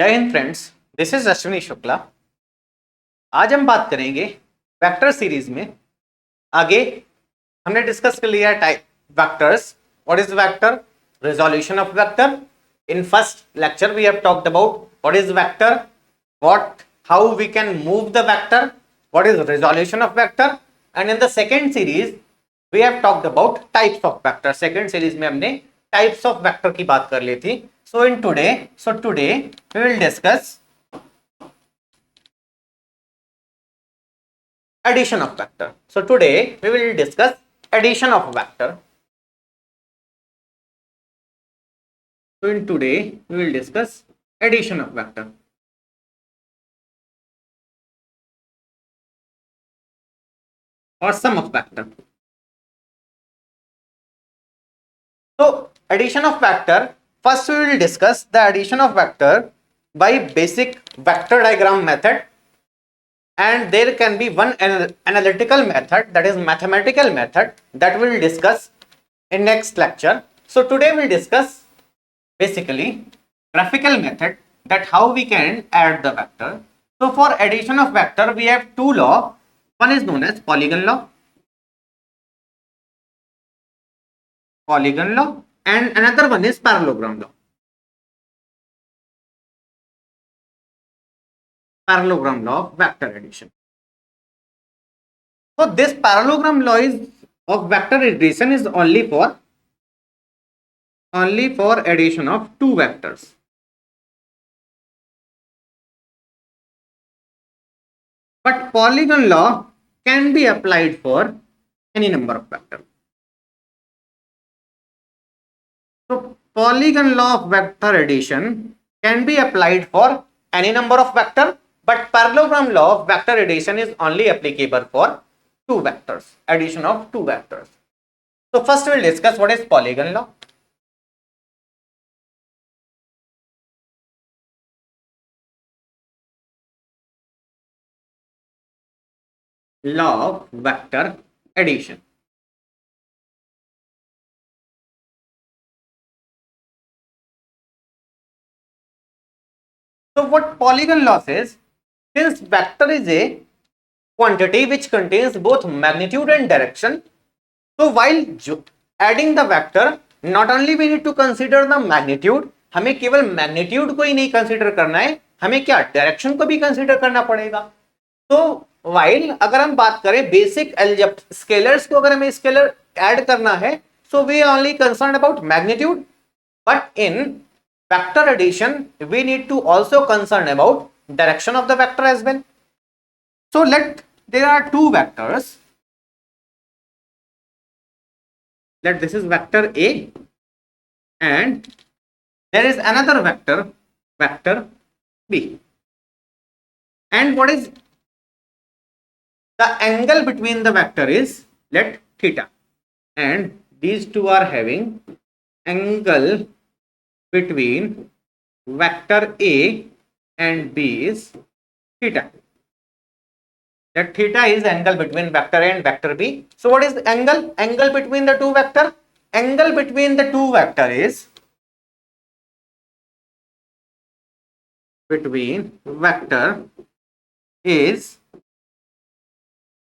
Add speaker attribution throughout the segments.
Speaker 1: जय Hind friends, this is Ashwini Shukla. आज हम बात करेंगे वेक्टर सीरीज में। आगे हमने डिस्कस कर लिया type vectors. What is vector, resolution of vector. In first lecture we have talked about what is vector, what how we can move the vector, what is resolution of vector. And in the second series we have talked about types of vector. Second series में हमने types of vector की बात कर ली थी। So today we will discuss addition of vector. So today we will discuss addition of vector. So in today we will discuss addition of vector or sum of vector. So addition of vector, first we will discuss the addition of vector by basic vector diagram method. And there can be one analytical method, that is mathematical method, that we will discuss in next lecture. So today we will discuss basically graphical method, that how we can add the vector. So for addition of vector we have two law. One is known as polygon law, and another one is parallelogram law. Parallelogram law of vector addition. So this parallelogram law is of vector addition is only for addition of two vectors. But polygon law can be applied for any number of vectors. So polygon law of vector addition can be applied for any number of vectors, but parallelogram law of vector addition is only applicable for two vectors, addition of two vectors. So first we will discuss what is polygon law. Law of vector addition. So what polygon law says, since vector is a quantity which contains both magnitude and direction, so while adding the vector, not only we need to consider the magnitude, हमें केवल magnitude को ही नहीं consider करना है, हमें क्या direction को भी consider करना पड़ेगा. तो while अगर हम बात करें basic algebra scalars को, अगर हमें scalar add करना है, so we are only concerned about magnitude, but in vector addition we need to also concern about direction of the vector as well. So there are two vectors. Let this is vector A, and there is another vector B. And what is the angle between the vector is, let theta, and these two are having angle between vector A and B is theta. That theta is angle between vector A and vector B. So what is the angle? Angle between the two vector? Angle between the two vector is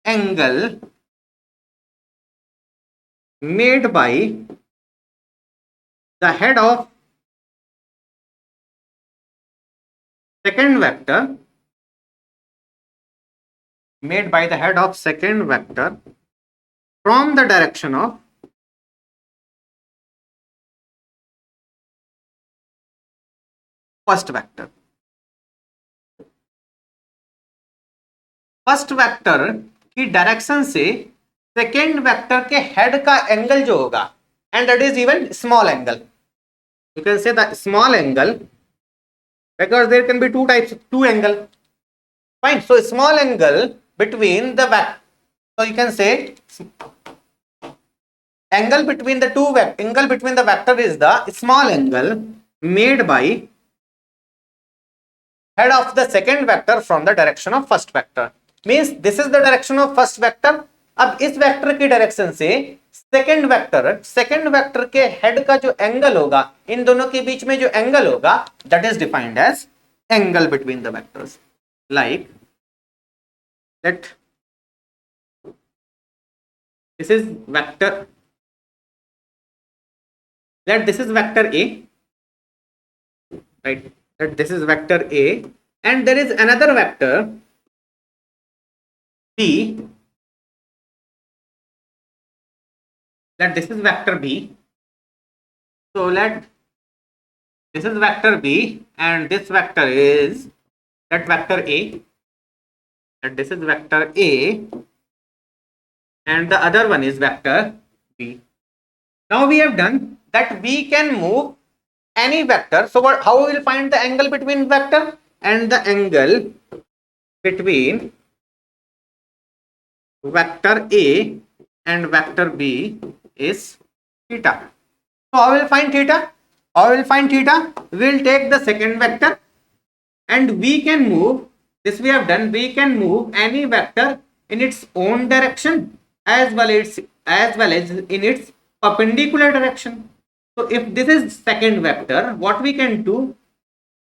Speaker 1: angle made by the head of second vector from the direction of first vector. First vector की direction से second vector के head का angle जो होगा, and that is even small angle, you can say the small angle, because there can be two types, two angle, fine. So small angle between the vector, so you can say angle between the vector is the small angle made by head of the second vector from the direction of first vector. Means this is the direction of first vector. अब इस vector की direction से second vector के head का जो angle होगा, इन दोनों के बीच में जो एंगल होगा, that is defined as angle between the vectors. Like, let this is vector, let this is vector A, right? Let this is vector A, and there is another vector B. Let this is vector B. So let this is vector B, and this vector is that vector A, and this is vector A, and the other one is vector B. Now we have done that we can move any vector. So what, how we will find the angle between vector? And the angle between vector A and vector B is theta. So how will find theta? How will find theta? We will take the second vector and we can move, this we have done, we can move any vector in its own direction as well as in its perpendicular direction. So if this is second vector, what we can do,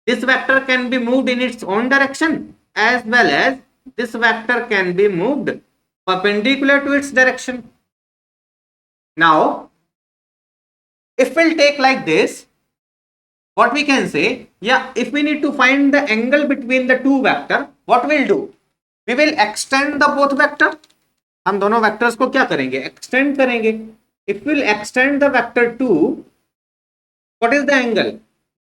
Speaker 1: this vector can be moved in its own direction as well as this vector can be moved perpendicular to its direction. Now, if we'll take like this, what we can say, yeah, if we need to find the angle between the two vector, what we'll do? We will extend the both vector. हम दोनों vectors को क्या करेंगे? Extend करेंगे. If we'll extend the vector 2, what is the angle?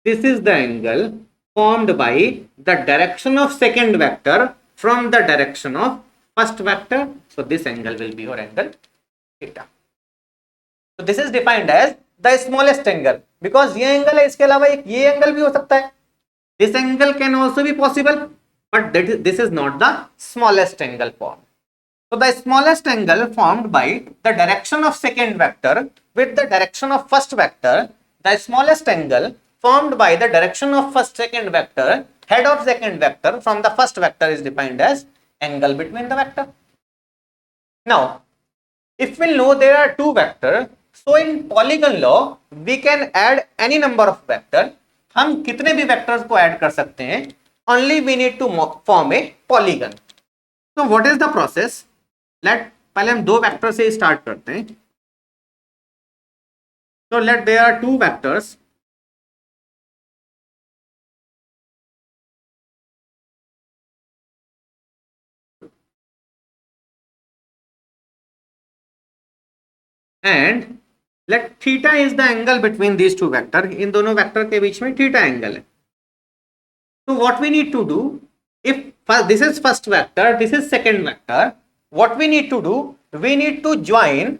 Speaker 1: This is the angle formed by the direction of second vector from the direction of first vector. So this angle will be your angle theta. So this is defined as the smallest angle, because ये angle है, इसके अलावा एक ये angle भी हो सकता है. This angle can also be possible, but this is not the smallest angle formed. So the smallest angle formed by the direction of second vector with the direction of first vector, the smallest angle formed by the direction of first second vector, head of second vector from the first vector is defined as angle between the vector. Now, if we know there are two vectors, so in polygon law we can add any number of vectors. हम कितने भी vectors को add कर सकते हैं. Only we need to form a polygon. So what is the process? Let पहले हम दो vectors से start करते हैं. So let there are two vectors. And let theta is the angle between these two vectors. इन दोनों vector के बीच में theta angle है. So what we need to do, if this is first vector, this is second vector, what we need to do, we need to join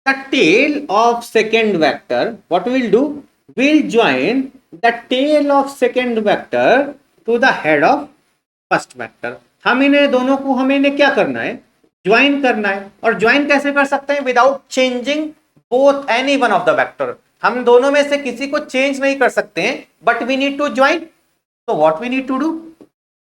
Speaker 1: the tail of second vector. What we will do, we'll join the tail of second vector to the head of first vector. हम इन्हें दोनों को हमें इन्हें क्या करना है, join करना है. और ज्वाइन कैसे कर सकते हैं? Without changing both any one of the vector. हम दोनों में से किसी को चेंज नहीं कर सकते हैं, but we need to join. So what we need to do?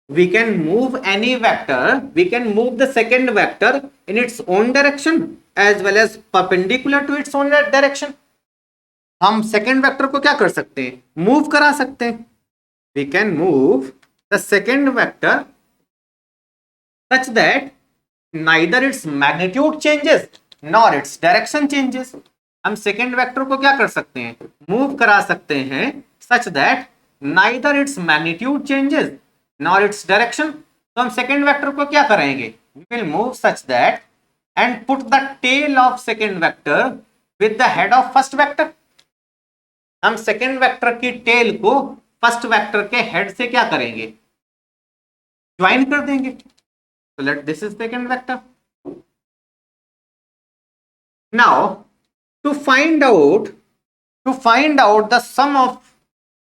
Speaker 1: We can move any vector. We can move the second vector in its own direction as well as perpendicular to its own direction. हम second vector को क्या कर सकते हैं? Move करा सकते हैं. We can move the second vector such that neither its magnitude changes nor its direction changes. हम second vector को क्या कर सकते हैं? Move करा सकते हैं such that neither its magnitude changes nor its direction. तो हम second vector को क्या करेंगे? We will move such that and put the tail of second vector with the head of first vector. हम second vector की tail को first vector के head से क्या करेंगे? Join कर देंगे. So let this is second vector. Now to find out the sum of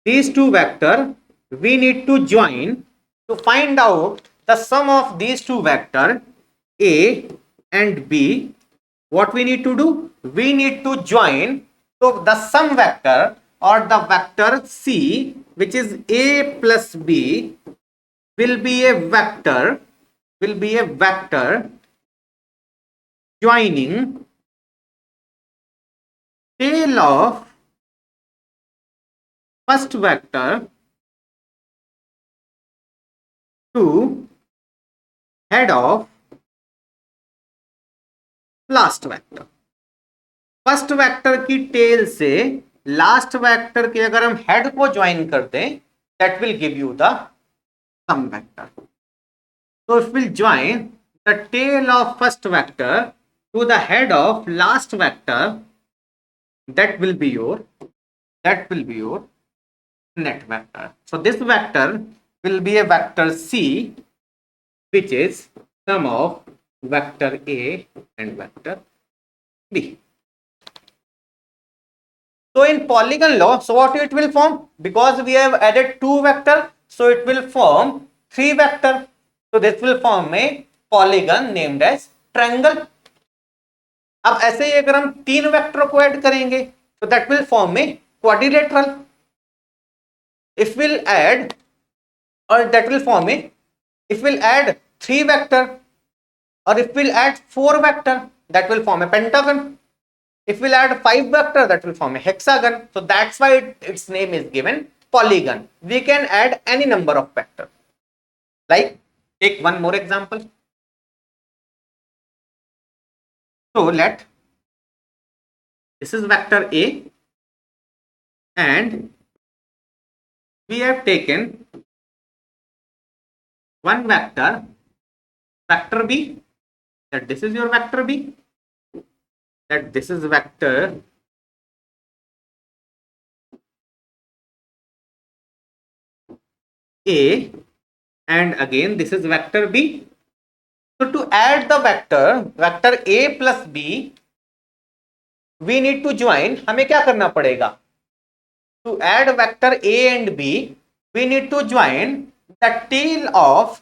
Speaker 1: these two vectors, we need to join. To find out the sum of these two vectors A and B, what we need to do? We need to join. So the sum vector or the vector C, which is A plus B, will be a vector joining tail of first vector to head of last vector. First vector की tail से last vector के अगर हम head को join कर दें, that will give you the sum vector. So if we'll join the tail of first vector to the head of last vector, that will be your net vector. So this vector will be a vector C, which is sum of vector A and vector B. So in polygon law, so what it will form? Because we have added two vector, so it will form three vector. So this will form a polygon named as triangle. अब ऐसे ही अगर हम तीन vector को add करेंगे, so that will form a quadrilateral. If we'll add, or that will form a, if we'll add three vector, or if we'll add four vector, that will form a pentagon. If we'll add five vector, that will form a hexagon. So that's why its name is given polygon. We can add any number of vectors. Like, take one more example. So this is vector A, and we have taken one vector B, that this is your vector B, that this is vector A, and again this is vector B. So to add the vector A plus B, we need to join. हमें क्या करना पड़ेगा? To add vector A and B, we need to join the tail of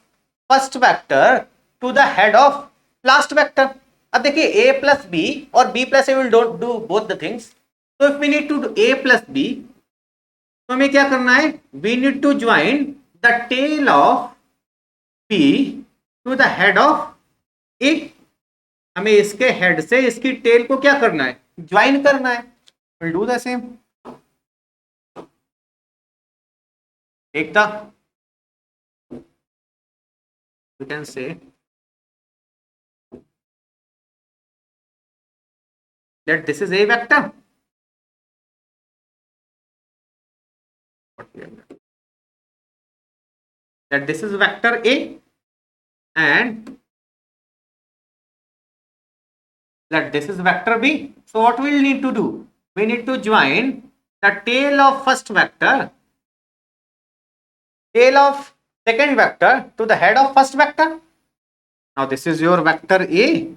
Speaker 1: first vector to the head of last vector. अब देखिए A plus B और B plus A will don't do both the things. So if we need to do A plus B, तो हमें क्या करना है? We need to join the tail of B to the head of A. हमें इसके head से इसकी tell को क्या करना है? ज्वाइन करना है. We'll do the same. एक था, we can say that this is a vector. That this is vector A, and that this is vector B. So what we will need to do? We need to join the tail of first vector, tail of second vector to the head of first vector. Now this is your vector A,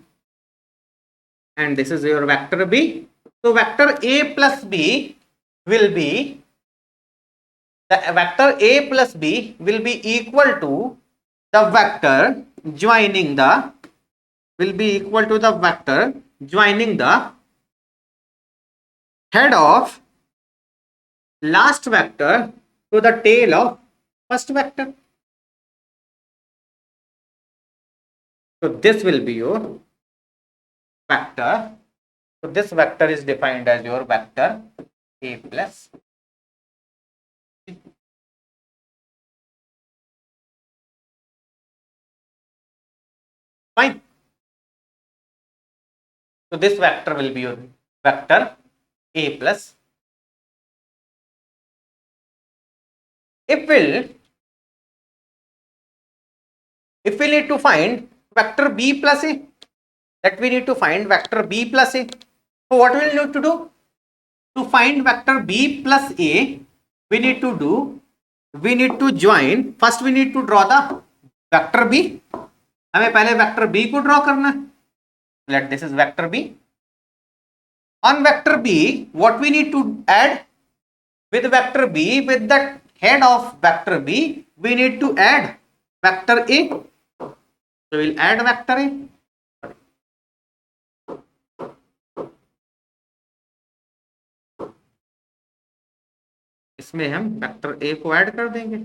Speaker 1: and this is your vector B. So vector A plus B will be, the vector A plus B will be equal to the vector joining the, will be equal to the vector joining the head of last vector to the tail of first vector. So this will be your vector. So this vector is defined as your vector A plus B. Fine. So this vector will be your vector A plus. If we need to find vector B plus A, that we need to find vector B plus A. So what we will need to do? To find vector B plus A, we need to join, first we need to draw the vector B. हमें पहले vector B को draw करना है. Let this is vector B. On vector B, what we need to add? With vector B, with the head of vector B, we need to add vector A. So we'll add vector A. इसमें हम vector A को add कर देंगे.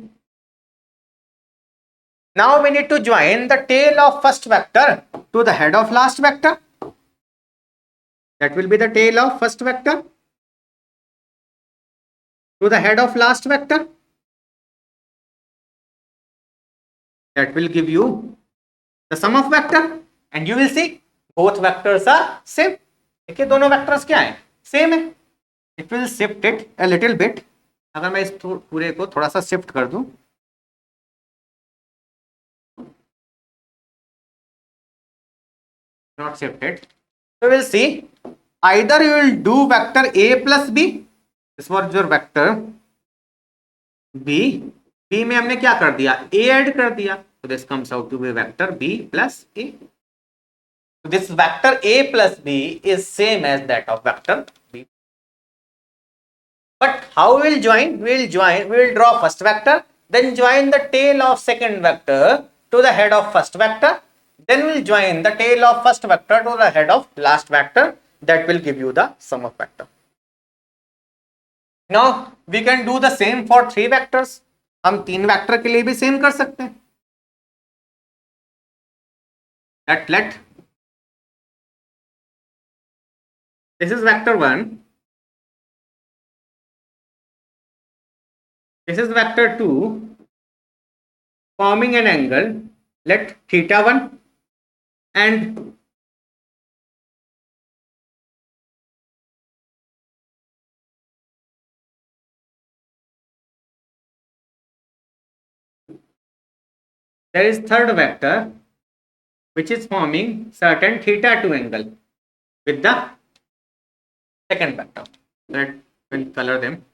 Speaker 1: Now we need to join the tail of first vector to the head of last vector. That will be the tail of first vector to the head of last vector. that will give you the sum of vector, and you will see both vectors are same. देखिए दोनों vectors क्या है, same है. It will shift it a little bit. अगर मैं इस पूरे को थोड़ा सा शिफ्ट कर दूं, not shifted, so we'll see either you will do vector a plus b. This was your vector b. b में हमने क्या कर दिया, a ऐड कर दिया, so this comes out to be vector b plus a. So this vector a plus b is same as that of vector b. But how we will join? We will draw first vector, then join the tail of second vector to the head of first vector, then we will join the tail of first vector to the head of last vector. That will give you the sum of vector. Now we can do the same for three vectors. हम तीन vector के लिए भी same कर सकते हैं. Let this is vector 1, this is vector 2, forming an angle, let theta 1 and there is third vector which is forming certain theta 2 angle with the second vector. Let me color them.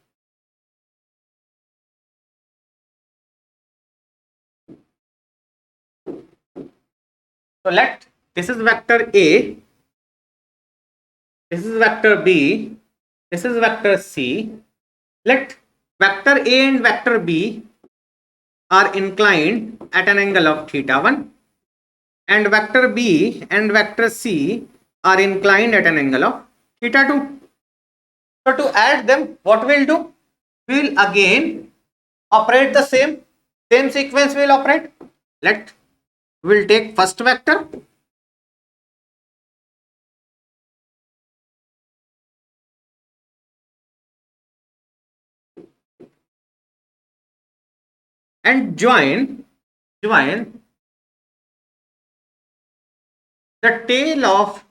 Speaker 1: So let this is vector A, this is vector B, this is vector C. Let vector A and vector B are inclined at an angle of theta 1, and vector B and vector C are inclined at an angle of theta 2. So to add them, what we'll do? We will again operate the same sequence we will operate. We'll take first vector, and join the tail of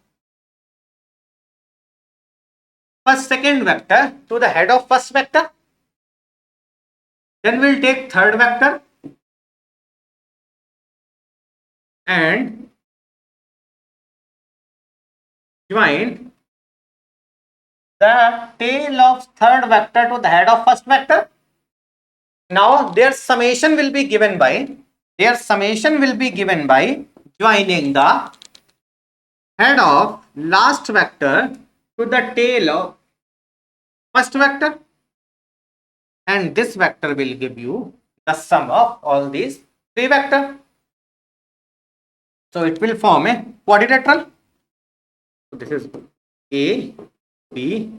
Speaker 1: second vector to the head of first vector. Then we'll take third vector and join the tail of third vector to the head of first vector. Now their summation will be given by joining the head of last vector to the tail of first vector, and this vector will give you the sum of all these three vectors. So it will form a quadrilateral. So this is A, B,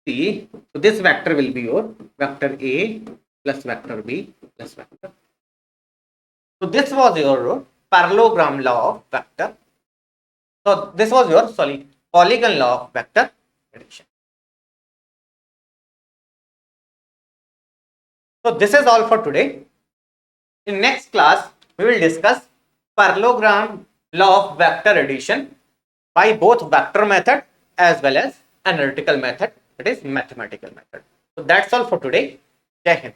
Speaker 1: C. So this vector will be your vector A plus vector B plus vector. So this was your parallelogram law of vector. So this was your polygon law of vector addition. So this is all for today. In next class, we will discuss parallelogram law of vector addition by both vector method as well as analytical method, that is mathematical method. So that's all for today. Jai Hind.